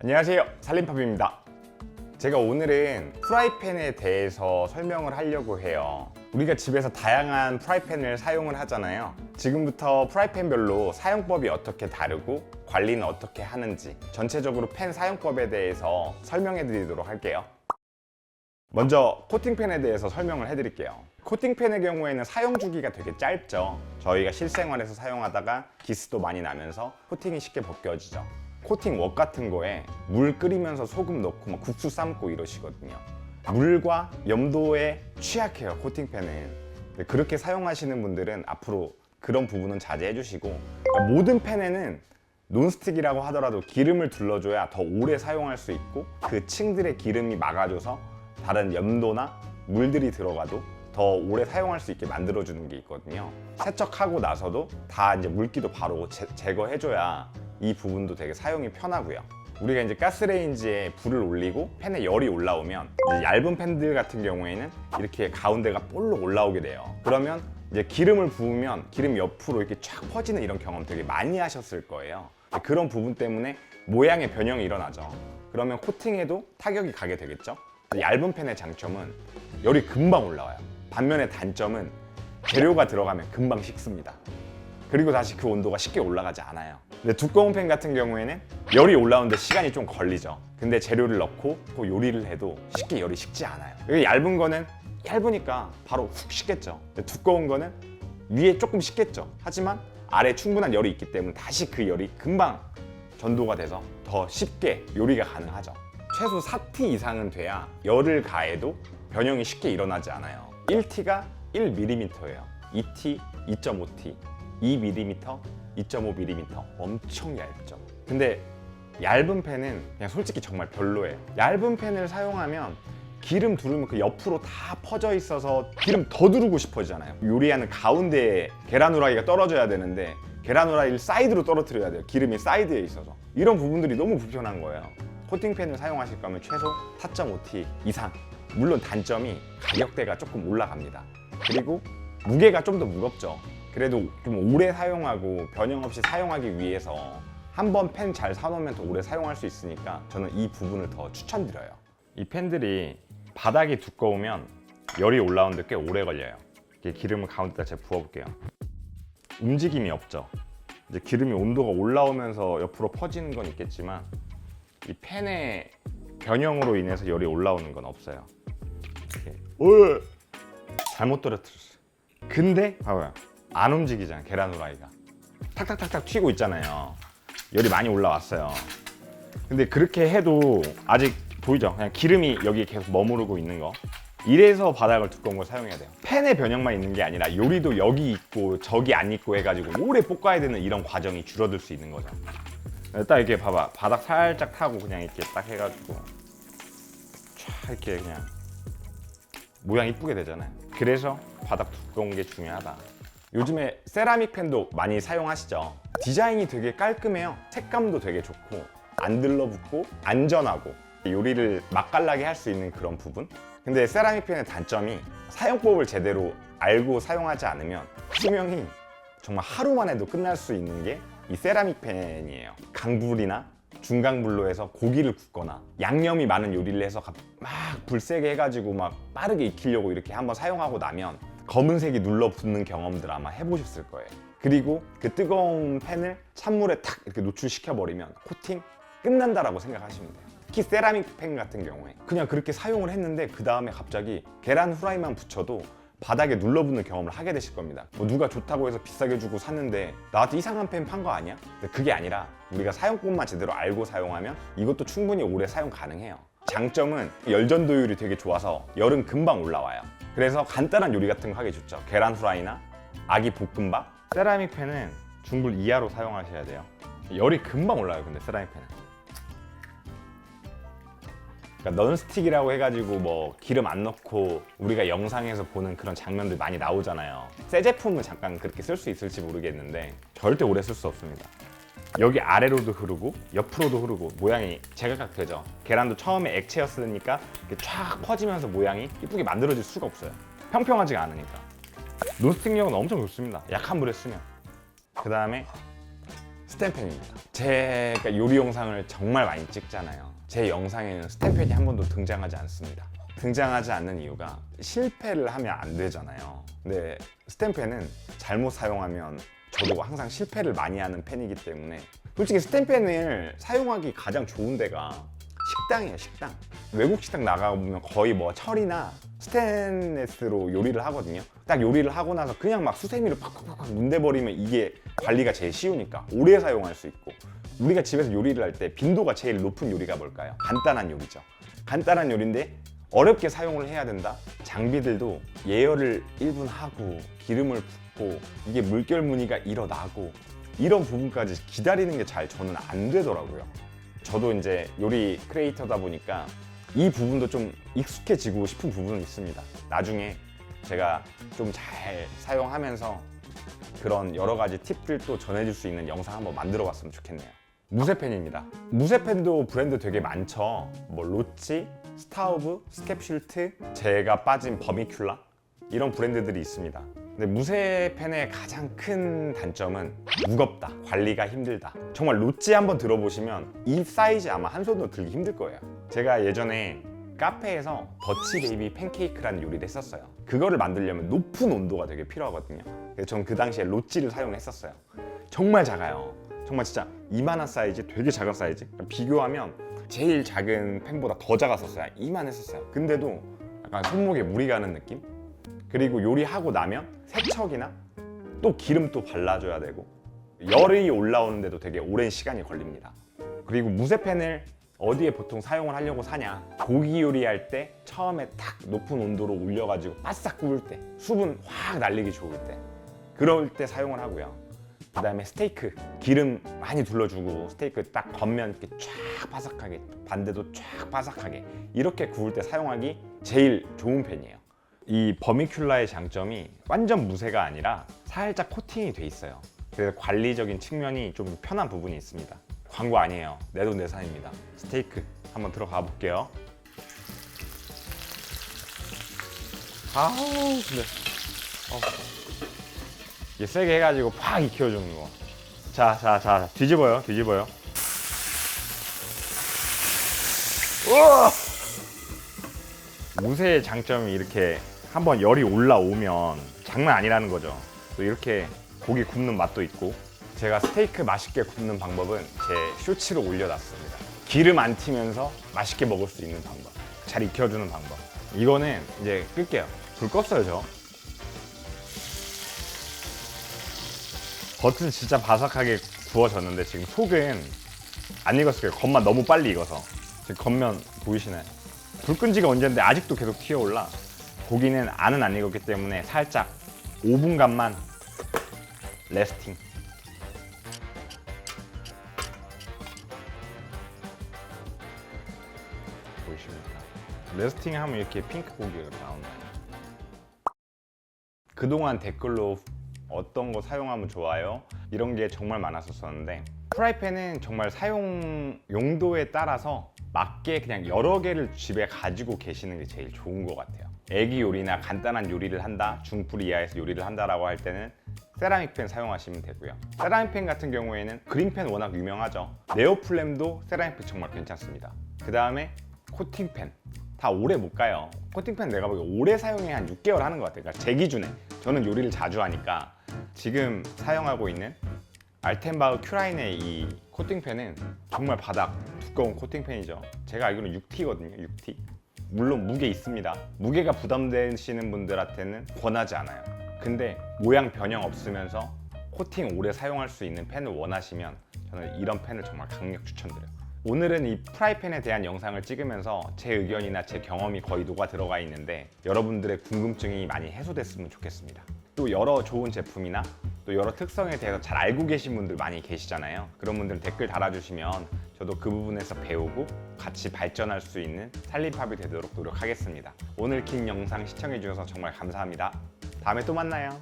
안녕하세요, 살림팝입니다. 제가 오늘은 프라이팬에 대해서 설명을 하려고 해요. 우리가 집에서 다양한 프라이팬을 사용을 하잖아요. 지금부터 프라이팬별로 사용법이 어떻게 다르고 관리는 어떻게 하는지 전체적으로 팬 사용법에 대해서 설명해 드리도록 할게요. 먼저 코팅팬에 대해서 설명을 해드릴게요. 코팅팬의 경우에는 사용 주기가 되게 짧죠. 저희가 실생활에서 사용하다가 기스도 많이 나면서 코팅이 쉽게 벗겨지죠. 코팅 웍 같은 거에 물 끓이면서 소금 넣고 막 국수 삶고 이러시거든요. 물과 염도에 취약해요, 코팅팬은. 그렇게 사용하시는 분들은 앞으로 그런 부분은 자제해 주시고, 모든 팬에는 논스틱이라고 하더라도 기름을 둘러줘야 더 오래 사용할 수 있고, 그 층들의 기름이 막아줘서 다른 염도나 물들이 들어가도 더 오래 사용할 수 있게 만들어주는 게 있거든요. 세척하고 나서도 다 이제 물기도 바로 제거해줘야 이 부분도 되게 사용이 편하고요. 우리가 이제 가스레인지에 불을 올리고 팬에 열이 올라오면 이제 얇은 팬들 같은 경우에는 이렇게 가운데가 볼록 올라오게 돼요. 그러면 이제 기름을 부으면 기름 옆으로 이렇게 쫙 퍼지는 이런 경험 되게 많이 하셨을 거예요. 그런 부분 때문에 모양의 변형이 일어나죠. 그러면 코팅에도 타격이 가게 되겠죠. 얇은 팬의 장점은 열이 금방 올라와요. 반면에 단점은 재료가 들어가면 금방 식습니다. 그리고 다시 그 온도가 쉽게 올라가지 않아요. 근데 두꺼운 팬 같은 경우에는 열이 올라오는데 시간이 좀 걸리죠. 근데 재료를 넣고 또 요리를 해도 쉽게 열이 식지 않아요. 여기 얇은 거는 얇으니까 바로 훅 식겠죠. 근데 두꺼운 거는 위에 조금 식겠죠. 하지만 아래에 충분한 열이 있기 때문에 다시 그 열이 금방 전도가 돼서 더 쉽게 요리가 가능하죠. 최소 4T 이상은 돼야 열을 가해도 변형이 쉽게 일어나지 않아요. 1T가 1mm예요. 2T, 2.5T, 2mm, 2.5mm 엄청 얇죠. 근데 얇은 팬은 그냥 솔직히 정말 별로예요. 얇은 팬을 사용하면 기름 두르면 그 옆으로 다 퍼져 있어서 기름 더 두르고 싶어지잖아요. 요리하는 가운데에 계란 후라이가 떨어져야 되는데 계란 후라이를 사이드로 떨어뜨려야 돼요. 기름이 사이드에 있어서. 이런 부분들이 너무 불편한 거예요. 코팅팬을 사용하실 거면 최소 4.5T 이상. 물론 단점이 가격대가 조금 올라갑니다. 그리고 무게가 좀 더 무겁죠. 그래도 좀 오래 사용하고 변형 없이 사용하기 위해서 한번 팬 잘 사놓으면 더 오래 사용할 수 있으니까 저는 이 부분을 더 추천드려요. 이 팬들이 바닥이 두꺼우면 열이 올라오는데 꽤 오래 걸려요. 이렇게 기름을 가운데다 제가 부어볼게요. 움직임이 없죠. 이제 기름이 온도가 올라오면서 옆으로 퍼지는 건 있겠지만 이 팬의 변형으로 인해서 열이 올라오는 건 없어요. 이렇게. 잘못 떨어뜨렸어요. 근데 봐봐요. 안 움직이잖아요. 계란 후라이가 탁탁탁탁 튀고 있잖아요. 열이 많이 올라왔어요. 근데 그렇게 해도 아직 보이죠? 그냥 기름이 여기 계속 머무르고 있는 거. 이래서 바닥을 두꺼운 걸 사용해야 돼요. 팬의 변형만 있는 게 아니라 요리도 여기 있고 저기 안 있고 해가지고 오래 볶아야 되는 이런 과정이 줄어들 수 있는 거죠. 딱 이렇게 봐봐. 바닥 살짝 타고 그냥 이렇게 딱 해가지고 촤 이렇게 그냥 모양 이쁘게 되잖아요. 그래서 바닥 두꺼운 게 중요하다. 요즘에 세라믹 팬도 많이 사용하시죠. 디자인이 되게 깔끔해요. 색감도 되게 좋고 안 들러붙고 안전하고 요리를 맛깔나게 할 수 있는 그런 부분. 근데 세라믹 팬의 단점이 사용법을 제대로 알고 사용하지 않으면 수명이 정말 하루만 해도 끝날 수 있는 게 이 세라믹 팬이에요. 강불이나 중강불로 해서 고기를 굽거나 양념이 많은 요리를 해서 막 불 세게 해가지고 막 빠르게 익히려고 이렇게 한번 사용하고 나면 검은색이 눌러붙는 경험들 아마 해보셨을 거예요. 그리고 그 뜨거운 팬을 찬물에 탁 이렇게 노출시켜버리면 코팅 끝난다라고 생각하시면 돼요. 특히 세라믹 팬 같은 경우에 그냥 그렇게 사용을 했는데 그 다음에 갑자기 계란 후라이만 붙여도 바닥에 눌러붙는 경험을 하게 되실 겁니다. 뭐 누가 좋다고 해서 비싸게 주고 샀는데 나한테 이상한 팬 판 거 아니야? 근데 그게 아니라 우리가 사용법만 제대로 알고 사용하면 이것도 충분히 오래 사용 가능해요. 장점은 열전도율이 되게 좋아서 열은 금방 올라와요. 그래서 간단한 요리 같은 거 하기 좋죠. 계란 후라이나 아기 볶음밥. 세라믹 팬은 중불 이하로 사용하셔야 돼요. 열이 금방 올라요. 근데 세라믹 팬은 그러니까 넌스틱이라고 해가지고 뭐 기름 안 넣고 우리가 영상에서 보는 그런 장면들 많이 나오잖아요. 새 제품은 잠깐 그렇게 쓸 수 있을지 모르겠는데 절대 오래 쓸 수 없습니다. 여기 아래로도 흐르고 옆으로도 흐르고 모양이 제각각 되죠. 계란도 처음에 액체였으니까 이렇게 쫙 퍼지면서 모양이 이쁘게 만들어질 수가 없어요. 평평하지가 않으니까. 논스틱력은 엄청 좋습니다. 약한 불에 쓰면. 그 다음에 스텐펜입니다. 제가 요리 영상을 정말 많이 찍잖아요. 제 영상에는 스텐펜이 한 번도 등장하지 않습니다. 등장하지 않는 이유가 실패를 하면 안 되잖아요. 근데 스텐펜은 잘못 사용하면 저도 항상 실패를 많이 하는 펜이기 때문에 솔직히 스텐펜을 사용하기 가장 좋은 데가 식당이에요. 식당. 외국 식당 나가보면 거의 뭐 철이나 스테인레스로 요리를 하거든요. 딱 요리를 하고 나서 그냥 막 수세미로 팍팍팍 문대버리면 이게 관리가 제일 쉬우니까 오래 사용할 수 있고, 우리가 집에서 요리를 할 때 빈도가 제일 높은 요리가 뭘까요? 간단한 요리죠. 간단한 요리인데 어렵게 사용을 해야 된다? 장비들도 예열을 1분 하고 기름을 붓고 이게 물결 무늬가 일어나고 이런 부분까지 기다리는 게 잘 저는 안 되더라고요. 저도 이제 요리 크리에이터다 보니까 이 부분도 좀 익숙해지고 싶은 부분은 있습니다. 나중에 제가 좀 잘 사용하면서 그런 여러 가지 팁들도 전해줄 수 있는 영상 한번 만들어 봤으면 좋겠네요. 무쇠펜입니다. 무쇠펜도 브랜드 되게 많죠. 뭐 로치, 스타우브, 스캡슐트, 제가 빠진 버미큘라 이런 브랜드들이 있습니다. 근데 무쇠펜의 가장 큰 단점은 무겁다, 관리가 힘들다. 정말 로찌 한번 들어보시면 이 사이즈 아마 한 손으로 들기 힘들 거예요. 제가 예전에 카페에서 더치 베이비 팬케이크라는 요리를 했었어요. 그거를 만들려면 높은 온도가 되게 필요하거든요. 그래서 저는 그 당시에 로찌를 사용했었어요. 정말 작아요. 정말 진짜 이만한 사이즈, 되게 작은 사이즈. 비교하면 제일 작은 펜보다 더 작았었어요. 이만했었어요. 근데도 약간 손목에 무리 가는 느낌? 그리고 요리하고 나면 세척이나 또 기름 또 발라줘야 되고 열이 올라오는데도 되게 오랜 시간이 걸립니다. 그리고 무쇠펜을 어디에 보통 사용을 하려고 사냐, 고기 요리할 때 처음에 딱 높은 온도로 올려가지고 바싹 구울 때 수분 확 날리기 좋을 때 그럴 때 사용을 하고요. 그 다음에 스테이크 기름 많이 둘러주고 스테이크 딱 겉면 이렇게 쫙 바삭하게, 반대도 쫙 바삭하게 이렇게 구울 때 사용하기 제일 좋은 펜이에요. 이 버미큘라의 장점이 완전 무쇠가 아니라 살짝 코팅이 돼 있어요. 그래서 관리적인 측면이 좀 편한 부분이 있습니다. 광고 아니에요. 내돈내산입니다. 스테이크 한번 들어가 볼게요. 아우 근데 이게 세게 해가지고 팍 익혀주는 거. 자 뒤집어요. 우와! 무쇠의 장점이 이렇게 한번 열이 올라오면 장난 아니라는 거죠. 또 이렇게 고기 굽는 맛도 있고, 제가 스테이크 맛있게 굽는 방법은 제 쇼츠로 올려놨습니다. 기름 안 튀면서 맛있게 먹을 수 있는 방법, 잘 익혀주는 방법. 이거는 이제 끌게요. 불 껐어요 저. 겉은 진짜 바삭하게 구워졌는데 지금 속은 안 익었을 거예요. 겉만 너무 빨리 익어서. 지금 겉면 보이시나요? 불 끈 지가 언제인데 아직도 계속 튀어올라. 고기는 안은 안 익었기 때문에 살짝 5분간만 레스팅. 보이십니까? 레스팅 하면 이렇게 핑크 고기가 나온다요. 그동안 댓글로 어떤 거 사용하면 좋아요? 이런 게 정말 많았었는데, 프라이팬은 정말 사용 용도에 따라서 맞게 그냥 여러 개를 집에 가지고 계시는 게 제일 좋은 것 같아요. 애기 요리나 간단한 요리를 한다, 중불 이하에서 요리를 한다라고 할 때는 세라믹 팬 사용하시면 되고요. 세라믹 팬 같은 경우에는 그린팬 워낙 유명하죠. 네오플램도 세라믹 팬 정말 괜찮습니다. 그 다음에 코팅팬. 다 오래 못 가요. 코팅팬 내가 보기에 오래 사용해 한 6개월 하는 것 같아요. 그러니까 제 기준에. 저는 요리를 자주 하니까. 지금 사용하고 있는 알텐바흐 큐라인의 이 코팅팬은 정말 바닥 두꺼운 코팅팬이죠. 제가 알기로는 6T거든요. 6T. 물론 무게 있습니다. 무게가 부담되시는 분들한테는 권하지 않아요. 근데 모양 변형 없으면서 코팅 오래 사용할 수 있는 펜을 원하시면 저는 이런 펜을 정말 강력 추천드려요. 오늘은 이 프라이팬에 대한 영상을 찍으면서 제 의견이나 제 경험이 거의 녹아 들어가 있는데 여러분들의 궁금증이 많이 해소됐으면 좋겠습니다. 또 여러 좋은 제품이나 또 여러 특성에 대해서 잘 알고 계신 분들 많이 계시잖아요. 그런 분들은 댓글 달아주시면 저도 그 부분에서 배우고 같이 발전할 수 있는 살림팝이 되도록 노력하겠습니다. 오늘 긴 영상 시청해 주셔서 정말 감사합니다. 다음에 또 만나요.